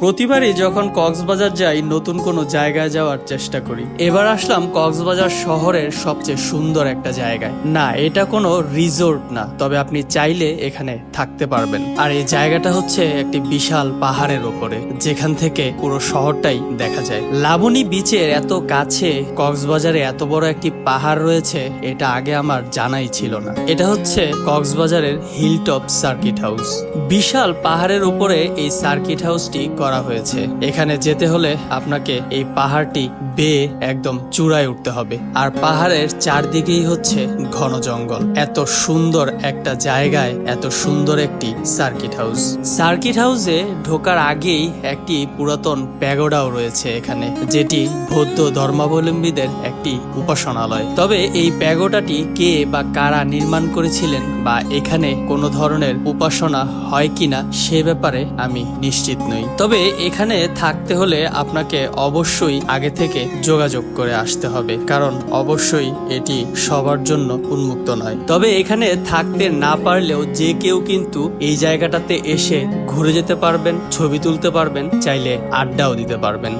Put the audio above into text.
প্রতিবারই যখন কক্সবাজার যাই নতুন কোনো জায়গায় যাওয়ার চেষ্টা করি। এবার আসলাম কক্সবাজার শহরের সবচেয়ে সুন্দর একটা জায়গায়। না, এটা কোনো রিসোর্ট না, তবে আপনি চাইলে এখানে থাকতে পারবেন। আর এই জায়গাটা হচ্ছে একটি বিশাল পাহাড়ের ওপরে, যেখান থেকে পুরো শহরটাই দেখা যায়। লাবণী বিচের এত কাছে কক্সবাজারে এত বড় একটি পাহাড় রয়েছে, এটা আগে আমার জানাই ছিল না। এটা হচ্ছে কক্সবাজারের হিলটপ সার্কিট হাউস। বিশাল পাহাড়ের উপরে এই সার্কিট হাউসটি করা হয়েছে। এখানে যেতে হলে আপনাকে এই পাহাড়টি বেয়ে একদম চূড়ায় উঠতে হবে, আর পাহাড়ের চারদিকেই হচ্ছে ঘন জঙ্গল। এত সুন্দর একটা জায়গায় এত সুন্দর একটি সার্কিট হাউস। সার্কিট হাউসে ঢোকার আগেই একটি পুরাতন প্যাগোডাও রয়েছে এখানে, যেটি বৌদ্ধ ধর্মাবলম্বীদের একটি উপাসনালয়। তবে এই প্যাগোডাটি কে বা কারা নির্মাণ করেছিলেন বা এখানে কোনো ধরনের উপাসনা হয় কিনা সে ব্যাপারে আমি নিশ্চিত নই। তবে এখানে থাকতে হলে আপনাকে অবশ্যই আগে থেকে যোগাযোগ করে আসতে হবে, কারণ অবশ্যই এটি সবার জন্য উন্মুক্ত নয়। তবে এখানে থাকতে না পারলেও যে কেউ কিন্তু এই জায়গাটাতে এসে ঘুরে যেতে পারবেন, ছবি তুলতে পারবেন, চাইলে আড্ডাও দিতে পারবেন।